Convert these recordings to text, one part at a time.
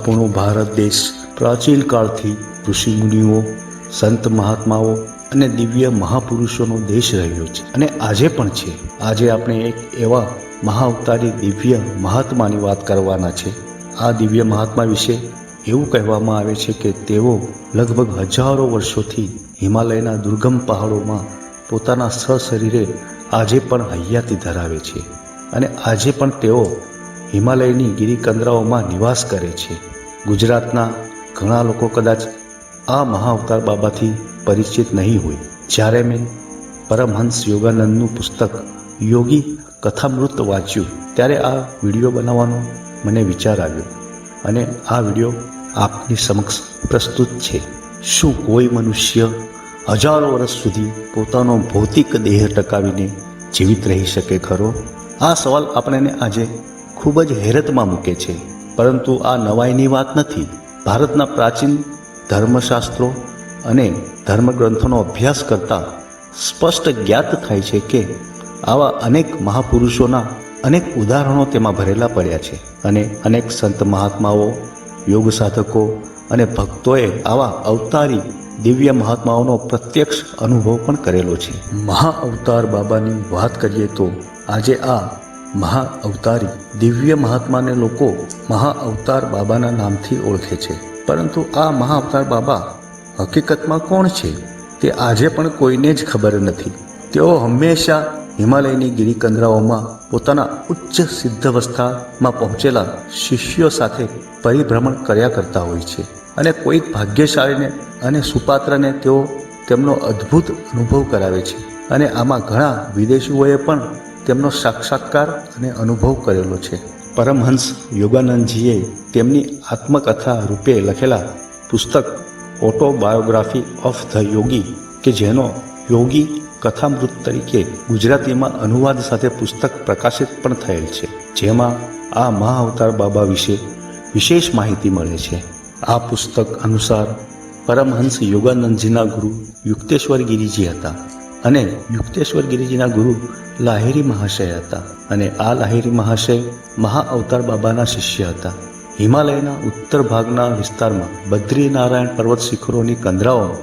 આપણો ભારત દેશ પ્રાચીન કાળથી ઋષિમુનિઓ, સંત મહાત્માઓ અને દિવ્ય મહાપુરુષોનો દેશ રહ્યો છે અને આજે પણ છે. આજે આપણે એક એવા મહાઅવતારી દિવ્ય મહાત્માની વાત કરવાના છે. આ દિવ્ય મહાત્મા વિશે એવું કહેવામાં આવે છે કે તેઓ લગભગ હજારો વર્ષોથી હિમાલયના દુર્ગમ પહાડોમાં પોતાના સશરીરે આજે પણ હયાતી ધરાવે છે અને આજે પણ તેઓ હિમાલયની ગિરિકંદરાઓમાં નિવાસ કરે છે. ગુજરાતના ઘણા લોકો કદાચ આ મહાઅવતાર બાબાથી પરિચિત નહીં હોય. જ્યારે મેં પરમહંસ યોગાનંદનું પુસ્તક યોગી કથામૃત વાંચ્યું ત્યારે આ વિડીયો બનાવવાનો મને વિચાર આવ્યો અને આ વિડીયો આપની સમક્ષ પ્રસ્તુત છે. શું કોઈ મનુષ્ય હજારો વર્ષ સુધી પોતાનો ભૌતિક દેહ ટકાવીને જીવિત રહી શકે ખરો? આ સવાલ આપણને આજે ખૂબ જ હેરતમાં મૂકે છે. પરંતુ આ નવાઈની વાત નથી. ભારતના પ્રાચીન ધર્મશાસ્ત્રો અને ધર્મગ્રંથોનો અભ્યાસ કરતાં સ્પષ્ટ જ્ઞાત થાય છે કે આવા અનેક મહાપુરુષોના અનેક ઉદાહરણો તેમાં ભરેલા પડ્યા છે અને અનેક સંત મહાત્માઓ, યોગ સાધકો અને ભક્તોએ આવા અવતારી દિવ્ય મહાત્માઓનો પ્રત્યક્ષ અનુભવ પણ કરેલો છે. મહાઅવતાર બાબાની વાત કરીએ તો આજે આ મહાઅવતારી દિવ્ય મહાત્માને લોકો મહાઅવતાર બાબાના નામથી ઓળખે છે. પરંતુ આ મહાઅવતાર બાબા હકીકતમાં કોણ છે તે આજે પણ કોઈને જ ખબર નથી. તેઓ હંમેશા હિમાલયની ગિરિકંદરાઓમાં પોતાના ઉચ્ચ સિદ્ધાવસ્થામાં પહોંચેલા શિષ્યો સાથે પરિભ્રમણ કર્યા કરતા હોય છે અને કોઈક ભાગ્યશાળીને અને સુપાત્રને તેઓ તેમનો અદ્ભુત અનુભવ કરાવે છે અને આમાં ઘણા વિદેશીઓએ પણ તેમનો સાક્ષાત્કાર અને અનુભવ કરેલો છે. પરમહંસ યોગાનંદજીએ તેમની આત્મકથા રૂપે લખેલા પુસ્તક ઓટોબાયોગ્રાફી ઓફ ધ યોગી કે જેનો યોગી કથામૃત તરીકે ગુજરાતીમાં અનુવાદ સાથે પુસ્તક પ્રકાશિત પણ થયેલ છે, જેમાં આ મહાઅવતાર બાબા વિશે વિશેષ માહિતી મળે છે. આ પુસ્તક અનુસાર પરમહંસ યોગાનંદજીના ગુરુ યુક્તેશ્વર ગિરિજી હતા અને યુક્તેશ્વર ગિરિજીના ગુરુ લાહિરી મહાશય હતા અને આ લાહિરી મહાશય મહાઅવતાર બાબાના શિષ્ય હતા. હિમાલયના ઉત્તર ભાગના વિસ્તારમાં બદ્રીનારાયણ પર્વત શિખરોની કંદરાઓમાં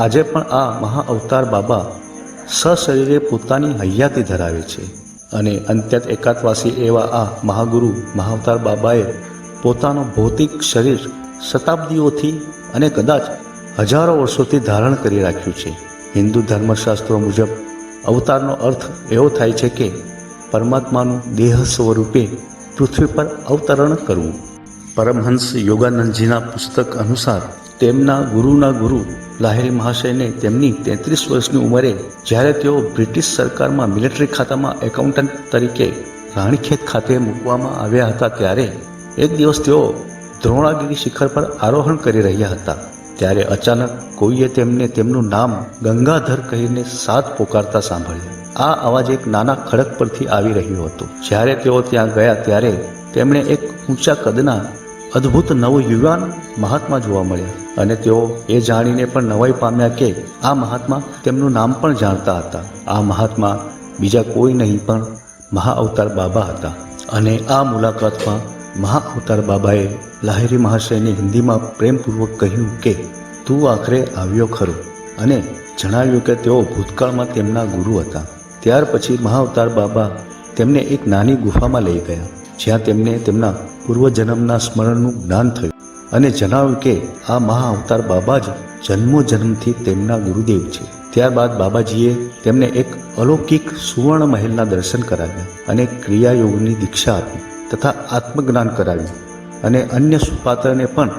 આજે પણ આ મહાઅવતાર બાબા સશરીરે પોતાની હયાતી ધરાવે છે અને અંત્યત એકાંતવાસી એવા આ મહાગુરુ મહાઅવતાર બાબાએ પોતાનો ભૌતિક શરીર શતાબ્દીઓથી અને કદાચ હજારો વર્ષોથી ધારણ કરી રાખ્યું છે. હિન્દુ ધર્મશાસ્ત્રો મુજબ અવતારનો અર્થ એવો થાય છે કે પરમાત્માનું દેહ સ્વરૂપે પૃથ્વી પર અવતરણ કરવું. પરમહંસ યોગાનંદજીના પુસ્તક અનુસાર તેમના ગુરુના ગુરુ લાહિરી મહાશયને તેમની 33 વર્ષની ઉંમરે જ્યારે તેઓ બ્રિટિશ સરકારમાં મિલિટરી ખાતામાં એકાઉન્ટન્ટ તરીકે રાણીખેત ખાતે મૂકવામાં આવ્યા હતા ત્યારે એક દિવસ તેઓ દ્રોણાગિરી શિખર પર આરોહણ કરી રહ્યા હતા. ત્યારે અચાનક કોઈએ તેમને તેમનું નામ ગંગાધર કહીને સાદ પોકારતા સાંભળ્યા. આ અવાજ એક નાના ખડક પરથી આવી રહ્યો હતો. જ્યારે તેઓ ત્યાં ગયા ત્યારે તેમણે એક ઊંચા કદના અદ્ભુત નવયુવાન મહાત્મા જોવા મળ્યા અને તેઓ એ જાણીને પણ નવાઈ પામ્યા કે આ મહાત્મા તેમનું નામ પણ જાણતા હતા. આ મહાત્મા બીજા કોઈ નહીં પણ મહાઅવતાર બાબા હતા અને આ મુલાકાતમાં મહાઅવતાર બાબાએ લાહિરી મહાશયને હિન્દીમાં પ્રેમપૂર્વક કહ્યું કે તું આખરે આવ્યો ખરો અને જણાવ્યું કે તેઓ ભૂતકાળમાં તેમના ગુરુ હતા. ત્યાર પછી મહાઅવતાર બાબા તેમને એક નાની ગુફામાં લઈ ગયા જ્યાં તેમને તેમના પૂર્વજન્મના સ્મરણનું જ્ઞાન થયું અને જણાવ્યું કે આ મહાઅવતાર બાબા જ જન્મોજન્મથી તેમના ગુરુદેવ છે. ત્યારબાદ બાબાજીએ તેમને એક અલૌકિક સુવર્ણ મહેલના દર્શન કરાવ્યા અને ક્રિયાયોગની દીક્ષા આપી તથા આત્મજ્ઞાન કરાવ્યું અને અન્ય સુપાત્રને પણ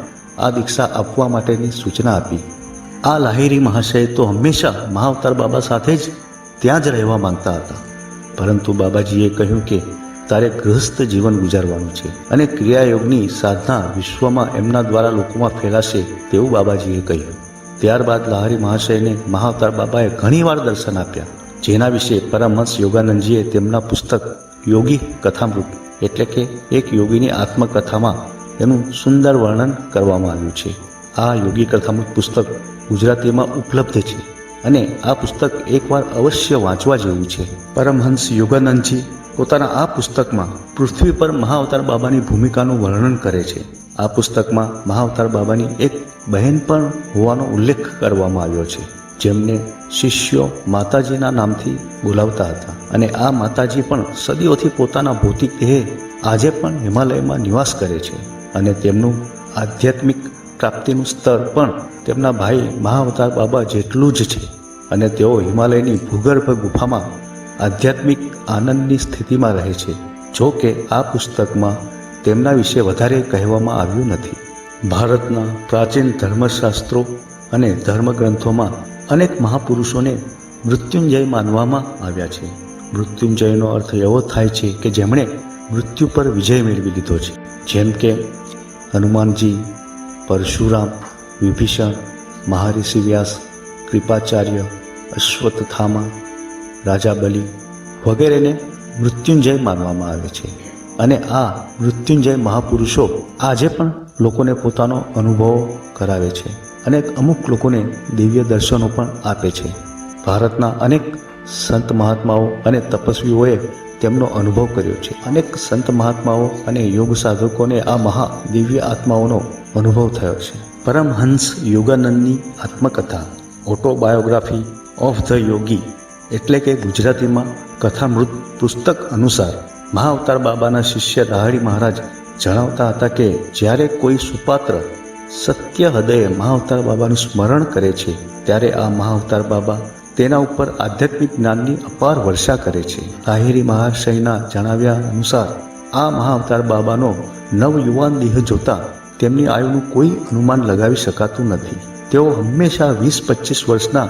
આ દીક્ષા આપવા માટેની સૂચના આપી. આ લાહિરી મહાશય તો હંમેશા મહાઅવતાર બાબા સાથે જ ત્યાં જ રહેવા માંગતા હતા, પરંતુ બાબાજીએ કહ્યું કે તારે ગૃહસ્થ જીવન ગુજારવાનું છે અને ક્રિયાયોગની સાધના વિશ્વમાં એમના દ્વારા લોકોમાં ફેલાશે તેવું બાબાજીએ કહ્યું. ત્યારબાદ લાહિરી મહાશયને મહાઅવતાર બાબાએ ઘણીવાર દર્શન આપ્યા, જેના વિશે પરમહંસ યોગાનંદજીએ તેમના પુસ્તક યોગી કથામૃત એટલે કે એક યોગીની આત્મકથામાં એનું સુંદર વર્ણન કરવામાં આવ્યું છે. આ યોગી કથામૃત પુસ્તક ગુજરાતીમાં ઉપલબ્ધ છે અને આ પુસ્તક એકવાર અવશ્ય વાંચવા જેવું છે. પરમહંસ યોગાનંદજી પોતાના આ પુસ્તકમાં પૃથ્વી પર મહાઅવતાર બાબાની ભૂમિકાનું વર્ણન કરે છે આ પુસ્તકમાં મહાઅવતાર બાબાની એક બહેન પણ હોવાનો ઉલ્લેખ કરવામાં આવ્યો છે, જેમને શિષ્યો માતાજીના નામથી બોલાવતા હતા. અને આ માતાજી પણ સદીઓથી પોતાના ભૌતિક દેહે આજે પણ હિમાલયમાં નિવાસ કરે છે અને તેમનું આધ્યાત્મિક પ્રાપ્તિનું સ્તર પણ તેમના ભાઈ મહાઅવતાર બાબા જેટલું જ છે. અને તેઓ હિમાલયની ભૂગર્ભ ગુફામાં આધ્યાત્મિક આનંદની સ્થિતિમાં રહે છે. જો કે આ પુસ્તકમાં તેમના વિશે વધારે કહેવામાં આવ્યું નથી. ભારતના પ્રાચીન ધર્મશાસ્ત્રો અને ધર્મગ્રંથોમાં અનેક મહાપુરુષોને મૃત્યુંજય માનવામાં આવ્યા છે. મૃત્યુંજયનો અર્થ એવો થાય છે કે જેમણે મૃત્યુ પર વિજય મેળવી લીધો છે, જેમ કે હનુમાનજી, પરશુરામ, વિભીષણ, મહારિષિ વ્યાસ, કૃપાચાર્ય, અશ્વત્થામા, રાજા બલિ વગેરેને મૃત્યુંજય માનવામાં આવે છે. અને આ મૃત્યુંજય મહાપુરુષો આજે પણ લોકોને પોતાનો અનુભવ કરાવે છે અને અમુક લોકોને દિવ્ય દર્શનો પણ આપે છે. ભારતના અનેક સંત મહાત્માઓ અને તપસ્વીઓએ તેમનો અનુભવ કર્યો છે. અનેક સંત મહાત્માઓ અને યોગ સાધકોને આ મહા દિવ્ય આત્માઓનો અનુભવ થયો છે. પરમહંસ યોગાનંદની આત્મકથા ઓટોબાયોગ્રાફી ઓફ ધ યોગી એટલે કે ગુજરાતીમાં કથામૃત પુસ્તક અનુસાર મહાઅવતાર બાબાના શિષ્ય રાહડી મહારાજ જણાવતા હતા કે જ્યારે કોઈ સુપાત્ર સત્ય હૃદયે મહાઅવતાર બાબાનું સ્મરણ કરે છે ત્યારે આ મહાઅવતાર બાબા તેના ઉપર આધ્યાત્મિક જ્ઞાનની અપાર વર્ષા કરે છે. રાહડી મહાશયના જણાવ્યા અનુસાર આ મહાઅવતાર બાબાનો નવયુવાન દેહ જોતા તેમની આયુનું કોઈ અનુમાન લગાવી શકાતું નથી. તેઓ હંમેશા 20-25 વર્ષના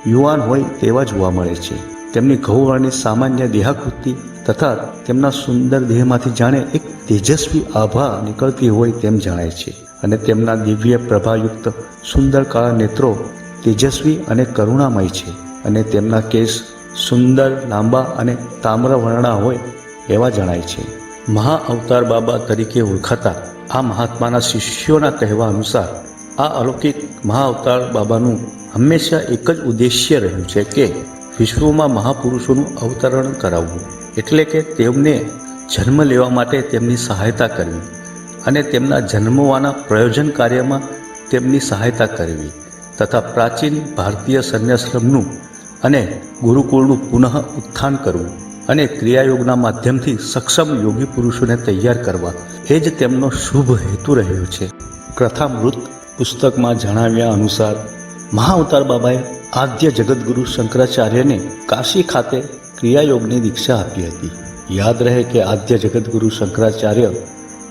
યુવાન હોય તેવા જોવા મળે છે. તેમની ઘઉંવર્ણની સામાન્ય દેહાકૃતિ તથા તેમના સુંદર દેહમાંથી જાણે એક તેજસ્વી આભા નીકળતી હોય તેમ જણાય છે. અને તેમના દિવ્ય પ્રભાયુક્ત સુંદર કાળા નેત્રો તેજસ્વી અને કરુણામય છે. અને તેમના કેસ સુંદર, લાંબા અને તામ્રવર્ણા હોય એવા જણાય છે. મહાઅવતાર બાબા તરીકે ઓળખાતા આ મહાત્માના શિષ્યોના કહેવા અનુસાર આ અલૌકિક મહાઅવતાર બાબાનું હંમેશા એક જ ઉદ્દેશ્ય રહ્યું છે કે વિશ્વમાં મહાપુરુષોનું અવતરણ કરાવવું, એટલે કે તેમને જન્મ લેવા માટે તેમની સહાયતા કરવી અને તેમના જન્મવાના પ્રયોજન કાર્યમાં તેમની સહાયતા કરવી તથા પ્રાચીન ભારતીય સંન્યાશ્રમનું અને ગુરુકુળનું પુનઃ ઉત્થાન કરવું અને ક્રિયાયોગના માધ્યમથી સક્ષમ યોગી પુરુષોને તૈયાર કરવા એ જ તેમનો શુભ હેતુ રહ્યો છે. કથામૃત પુસ્તકમાં જણાવ્યા અનુસાર મહાઅવતાર બાબાએ આદ્ય જગતગુરુ શંકરાચાર્યને કાશી ખાતે ક્રિયાયોગની દીક્ષા આપી હતી. યાદ રહે કે આદ્ય જગતગુરુ શંકરાચાર્ય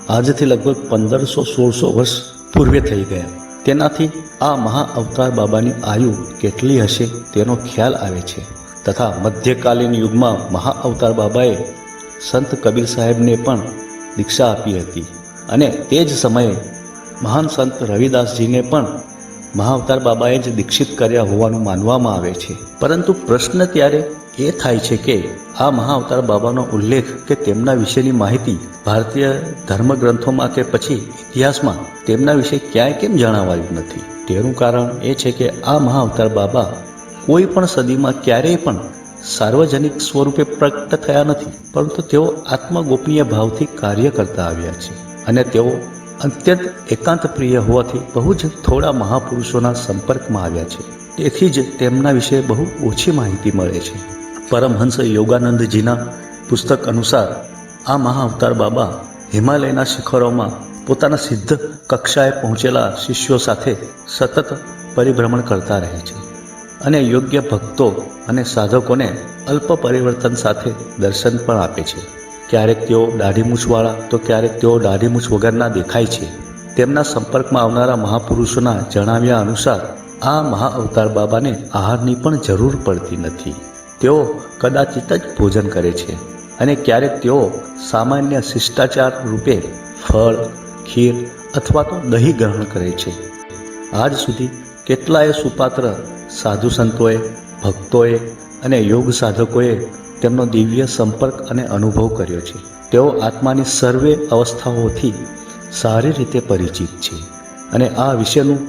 આજથી લગભગ 1500-1600 વર્ષ પૂર્વે થઈ ગયા. તેનાથી આ મહાઅવતાર બાબાની આયુ કેટલી હશે તેનો ખ્યાલ આવે છે. તથા મધ્યકાલીન યુગમાં મહાઅવતાર બાબાએ સંત કબીર સાહેબને પણ દીક્ષા આપી હતી અને તે જ સમયે મહાન સંત રવિદાસજીને પણ મહાઅવતાર બાબાએ જ દીક્ષિત કર્યા હોવાનું માનવામાં આવે છે. પરંતુ પ્રશ્ન ત્યારે એ થાય છે કે આ મહાઅવતાર બાબાનો ઉલ્લેખ કે તેમના વિશેની માહિતી ભારતીય ધર્મગ્રંથોમાં કે પછી ઇતિહાસમાં તેમના વિશે ક્યાંય કેમ જણાવાયું નથી? તેનું કારણ એ છે કે આ મહાઅવતાર બાબા કોઈ પણ સદીમાં ક્યારેય પણ સાર્વજનિક સ્વરૂપે પ્રગટ થયા નથી, પરંતુ તેઓ આત્મગોપનીય ભાવથી કાર્ય કરતા આવ્યા છે અને તેઓ અત્યંત એકાંત પ્રિય હોવાથી બહુ જ થોડા મહાપુરુષોના સંપર્કમાં આવ્યા છે. તેથી જ તેમના વિશે બહુ ઓછી માહિતી મળે છે. પરમહંસ યોગાનંદજીના પુસ્તક અનુસાર આ મહાઅવતાર બાબા હિમાલયના શિખરોમાં પોતાના સિદ્ધ કક્ષાએ પહોંચેલા શિષ્યો સાથે સતત પરિભ્રમણ કરતા રહે છે અને યોગ્ય ભક્તો અને સાધકોને અલ્પ પરિવર્તન સાથે દર્શન પણ આપે છે. ક્યારેક તેઓ દાઢીમૂછવાળા તો ક્યારેક તેઓ દાઢીમૂછ વગરના દેખાય છે. તેમના સંપર્કમાં આવનારા મહાપુરુષોના જણાવ્યા અનુસાર આ મહાઅવતાર બાબાને આહારની પણ જરૂર પડતી નથી. તેઓ કદાચિત જ ભોજન કરે છે અને ક્યારેક તેઓ સામાન્ય શિષ્ટાચાર રૂપે ફળ, ખીર અથવા તો દહીં ગ્રહણ કરે છે. આજ સુધી કેટલાય સુપાત્ર સાધુ સંતોએ, ભક્તોએ અને યોગ સાધકોએ તેમનો દિવ્ય સંપર્ક અને અનુભવ કર્યો છે. તેઓ આત્માની સર્વે અવસ્થાઓથી સારી રીતે પરિચિત છે અને આ વિશેનું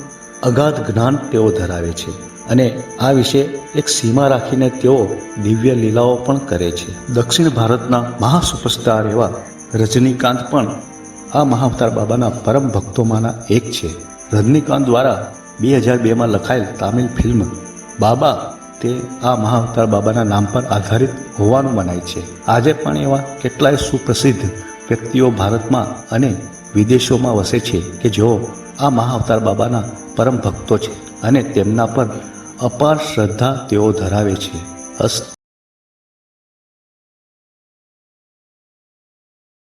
અગાધ જ્ઞાન તેઓ ધરાવે છે અને આ વિશે એક સીમા રાખીને તેઓ દિવ્ય લીલાઓ પણ કરે છે. દક્ષિણ ભારતના મહાસુપરસ્ટાર એવા રજનીકાંત પણ આ મહાઅવતાર બાબાના પરમ ભક્તોમાંના એક છે. રજનીકાંત દ્વારા 2002માં લખાયેલ તામિલ ફિલ્મ બાબા તે આ મહાઅવતાર બાબાના નામ પર આધારિત હોવાનું મનાય છે. આજે પણ એવા કેટલાય સુપ્રસિદ્ધ વ્યક્તિઓ ભારતમાં અને વિદેશોમાં વસે છે કે જેઓ આ મહાઅવતાર બાબાના પરમ ભક્તો છે અને તેમના પર અપાર શ્રદ્ધા તેઓ ધરાવે છે.